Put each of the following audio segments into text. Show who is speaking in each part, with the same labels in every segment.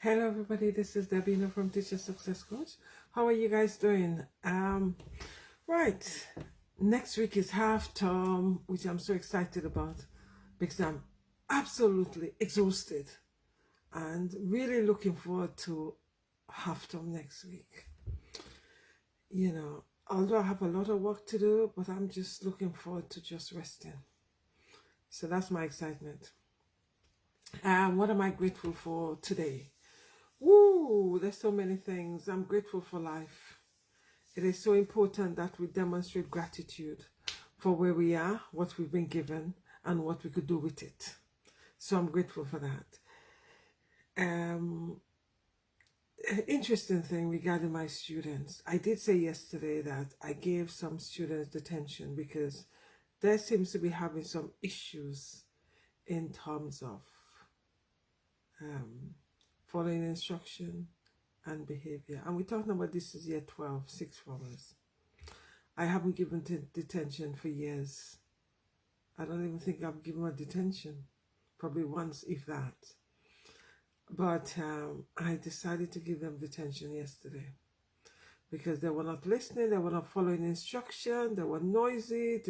Speaker 1: Hello everybody, this is Davina from Teacher Success Coach. How are you guys doing? Right, next week is half term, which I'm so excited about because I'm absolutely exhausted and really looking forward to half term next week. Although I have a lot of work to do, but I'm just looking forward to just resting. So that's my excitement. What am I grateful for today? Woo, there's so many things. I'm grateful for life. It is so important that we demonstrate gratitude for where we are, what we've been given, and what we could do with it. So I'm grateful for that. Interesting thing regarding my students. I did say yesterday that I gave some students detention because there seems to be having some issues in terms of following instruction and behavior. And we're talking about this is year 12, sixth formers. I haven't given detention for years. I don't even think I've given a detention, probably once, if that. But I decided to give them detention yesterday because they were not listening, they were not following instruction, they were noisy.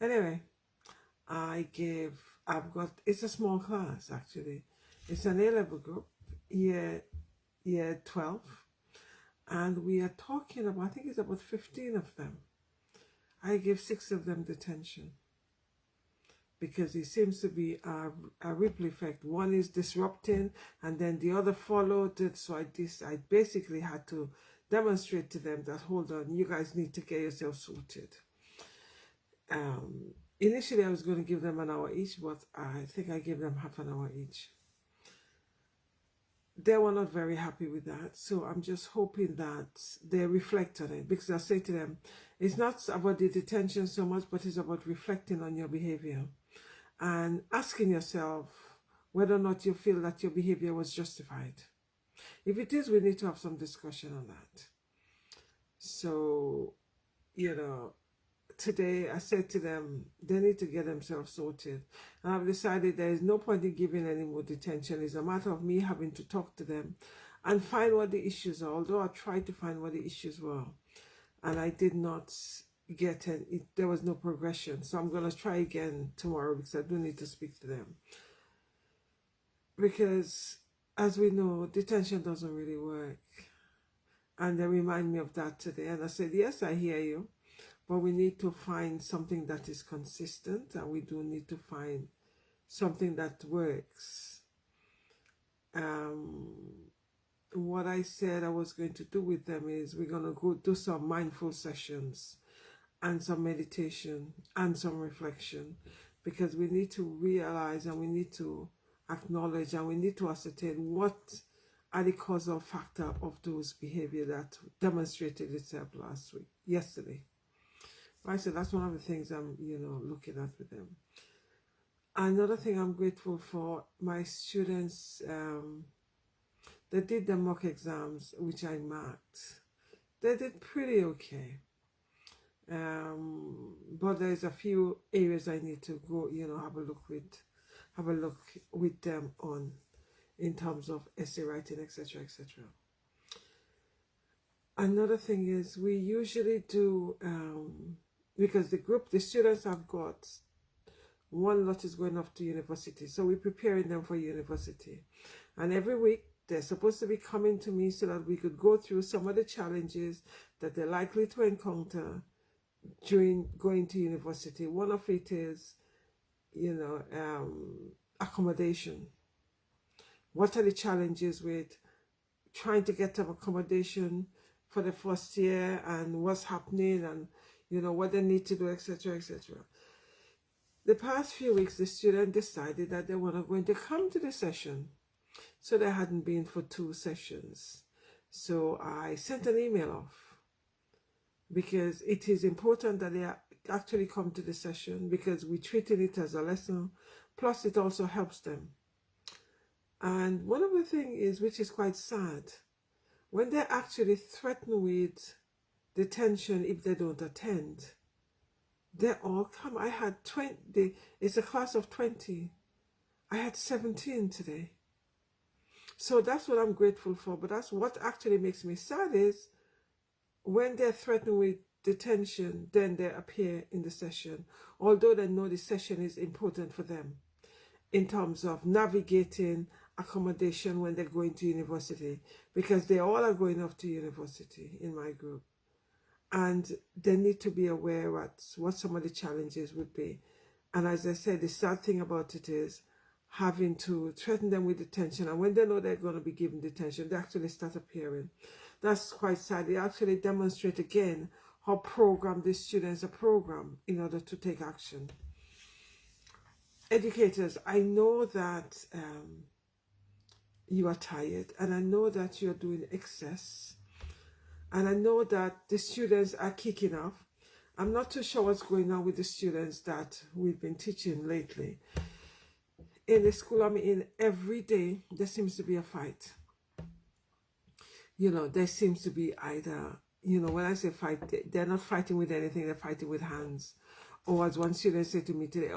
Speaker 1: Anyway, it's a small class actually. It's an A-level group, year 12. And we are talking about, I think it's about 15 of them. I gave 6 of them detention because it seems to be a ripple effect. One is disrupting and then the other followed it. So I basically had to demonstrate to them that, hold on, you guys need to get yourself sorted. Initially, I was going to give them an hour each, but I think I gave them half an hour each. They were not very happy with that. So I'm just hoping that they reflect on it, because I say to them, it's not about the detention so much, but it's about reflecting on your behavior and asking yourself whether or not you feel that your behavior was justified. If it is, we need to have some discussion on that. So, today I said to them, they need to get themselves sorted. And I've decided there is no point in giving any more detention. It's a matter of me having to talk to them and find what the issues are, although I tried to find what the issues were. And I did not get it. There was no progression. So I'm going to try again tomorrow because I do need to speak to them. Because, as we know, detention doesn't really work. And they remind me of that today. And I said, yes, I hear you. But we need to find something that is consistent, and we do need to find something that works. What I said I was going to do with them is we're going to go do some mindful sessions and some meditation and some reflection, because we need to realize and we need to acknowledge and we need to ascertain what are the causal factor of those behavior that demonstrated itself yesterday. Right, so that's one of the things I'm, looking at with them. Another thing I'm grateful for, my students, they did the mock exams, which I marked. They did pretty okay. But there's a few areas I need to go, have a look with them on, in terms of essay writing, etc., etc. Another thing is we usually do, because the students have got, one lot is going off to university, so we're preparing them for university. And every week they're supposed to be coming to me so that we could go through some of the challenges that they're likely to encounter during going to university. One of it is, accommodation. What are the challenges with trying to get them accommodation for the first year, and what's happening, and what they need to do, etc., etc. The past few weeks, the student decided that they were not going to come to the session, so they hadn't been for 2 sessions. So I sent an email off, because it is important that they actually come to the session, because we treated it as a lesson, plus it also helps them. And one of the things is, which is quite sad, when they actually threaten with detention if they don't attend, they all come. I had 20, it's a class of 20. I had 17 today. So that's what I'm grateful for. But that's what actually makes me sad is when they're threatened with detention, then they appear in the session, although they know the session is important for them in terms of navigating accommodation when they're going to university, because they all are going off to university in my group. And they need to be aware what some of the challenges would be. And as I said, the sad thing about it is having to threaten them with detention. And when they know they're going to be given detention, they actually start appearing. That's quite sad. They actually demonstrate again how programmed the students are programmed in order to take action. Educators, I know that you are tired, and I know that you're doing excess, and I know that the students are kicking off. I'm not too sure what's going on with the students that we've been teaching lately. In the school I'm in, every day there seems to be a fight. There seems to be either, when I say fight, they're not fighting with anything, they're fighting with hands. Or as one student said to me today,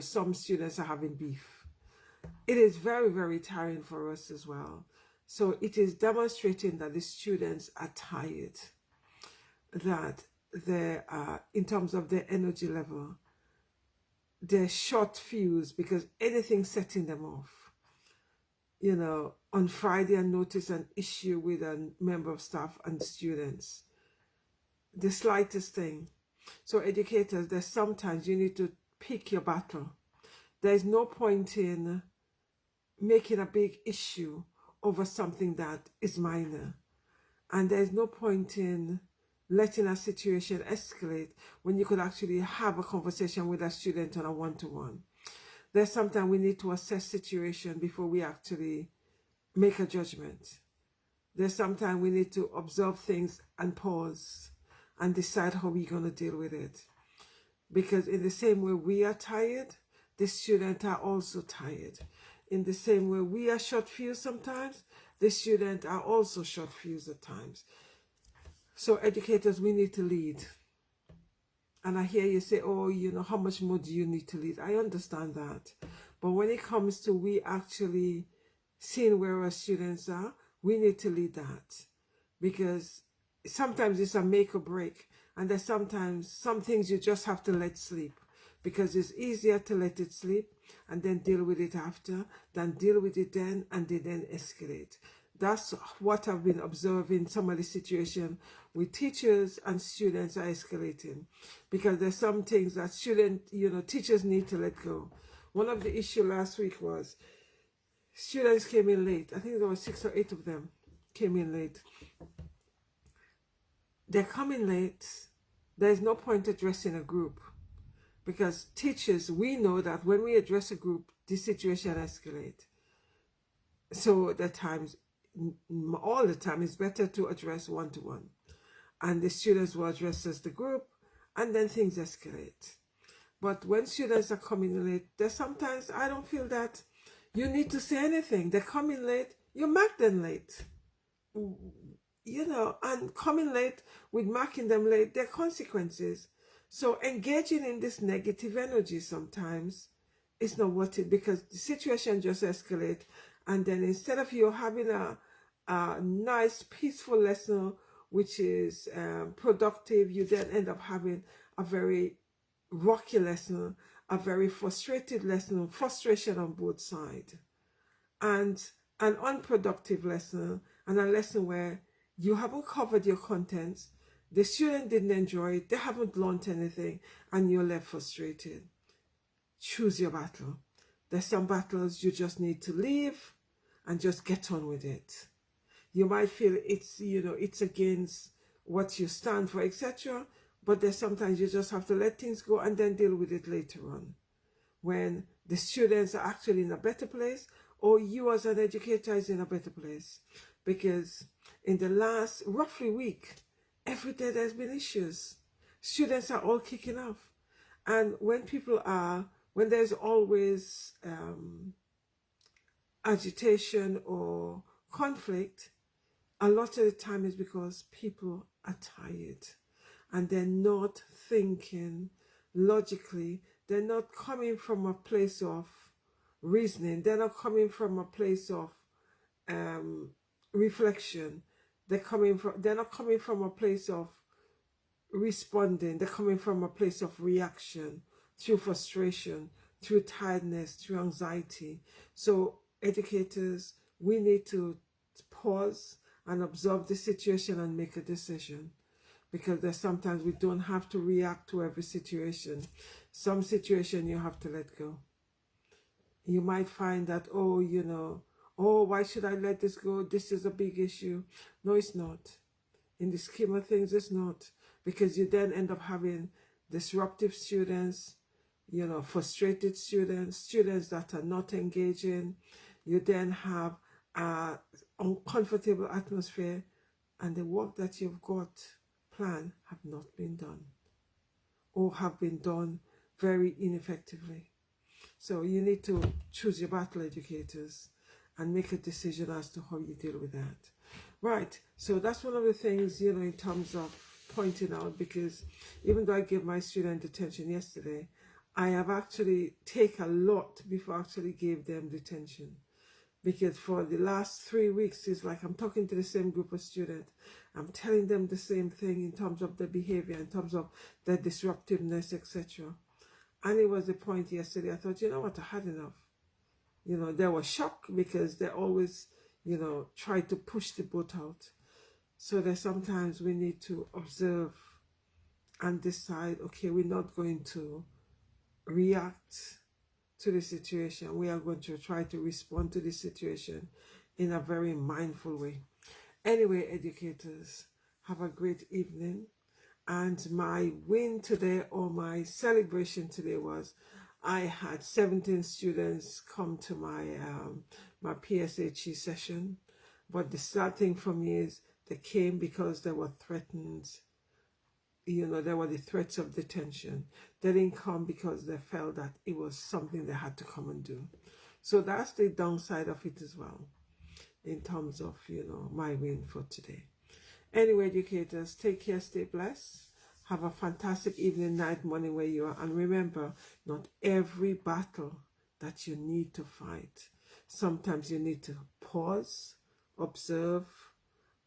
Speaker 1: some students are having beef. It is very, very tiring for us as well. So it is demonstrating that the students are tired, that they are, in terms of their energy level, they're short fused because anything setting them off. On Friday I noticed an issue with a member of staff and students. The slightest thing. So educators, there's sometimes you need to pick your battle. There's no point in making a big issue over something that is minor. And there's no point in letting a situation escalate when you could actually have a conversation with a student on a one-to-one. There's sometimes we need to assess situation before we actually make a judgment. There's sometimes we need to observe things and pause and decide how we're going to deal with it. Because in the same way we are tired, the students are also tired. In the same way we are short fused sometimes, the students are also short fused at times. So educators, we need to lead. And I hear you say, oh, how much more do you need to lead? I understand that. But when it comes to we actually seeing where our students are, we need to lead that. Because sometimes it's a make or break. And there's sometimes some things you just have to let sleep. Because it's easier to let it sleep and then deal with it after than deal with it then and then escalate. That's what I've been observing. Some of the situation with teachers and students are escalating because there's some things that teachers need to let go. One of the issues last week was students came in late. I think there were 6 or 8 of them came in late. They're coming late. There's no point addressing a group because teachers, we know that when we address a group, the situation escalates. So all the time, it's better to address one-to-one. And the students will address as the group, and then things escalate. But when students are coming late, there's sometimes I don't feel that you need to say anything. They're coming late, you mark them late. And coming late with marking them late, there are consequences. So engaging in this negative energy sometimes is not worth it because the situation just escalates. And then instead of you having a nice, peaceful lesson, which is productive, you then end up having a very rocky lesson, a very frustrated lesson, frustration on both sides, and an unproductive lesson, and a lesson where you haven't covered your contents, the student didn't enjoy it, they haven't learned anything, and you're left frustrated. Choose your battle. There's some battles you just need to leave and just get on with it. You might feel it's against what you stand for, etc. But there's sometimes you just have to let things go and then deal with it later on, when the students are actually in a better place, or you as an educator is in a better place. Because in the last roughly week, every day there's been issues. Students are all kicking off. And when there's always agitation or conflict, a lot of the time is because people are tired and they're not thinking logically. They're not coming from a place of reasoning. They're not coming from a place of reflection. They're not coming from a place of responding. They're coming from a place of reaction, through frustration, through tiredness, through anxiety. So educators, we need to pause and observe the situation and make a decision, because there's sometimes we don't have to react to every situation. Some situation you have to let go. You might find that, oh, oh, why should I let this go? This is a big issue. No, it's not. In the scheme of things, it's not, because you then end up having disruptive students, frustrated students, students that are not engaging. You then have an uncomfortable atmosphere, and the work that you've got planned have not been done, or have been done very ineffectively. So you need to choose your battle, educators, and make a decision as to how you deal with that. Right, so that's one of the things, in terms of pointing out, because even though I gave my student detention yesterday, I have actually taken a lot before I actually gave them detention. Because for the last 3 weeks, it's like I'm talking to the same group of students. I'm telling them the same thing in terms of their behavior, in terms of their disruptiveness, etc. And it was the point yesterday, I thought, you know what, I had enough. They were shocked because they always, try to push the boat out. So that sometimes we need to observe and decide, okay, we're not going to react to the situation. We are going to try to respond to the situation in a very mindful way. Anyway, educators, have a great evening. And my win today, or my celebration today, was I had 17 students come to my PSHE session. But the sad thing for me is they came because they were threatened. There were the threats of detention. They didn't come because they felt that it was something they had to come and do. So that's the downside of it as well, in terms of, my win for today. Anyway, educators, take care, stay blessed. Have a fantastic evening, night, morning where you are. And remember, not every battle that you need to fight. Sometimes you need to pause, observe,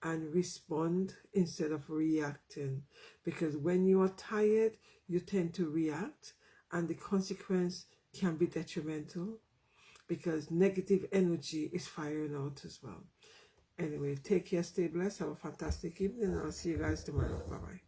Speaker 1: and respond instead of reacting. Because when you are tired, you tend to react, and the consequence can be detrimental, because negative energy is firing out as well. Anyway, take care, stay blessed, have a fantastic evening, and I'll see you guys tomorrow. Bye-bye.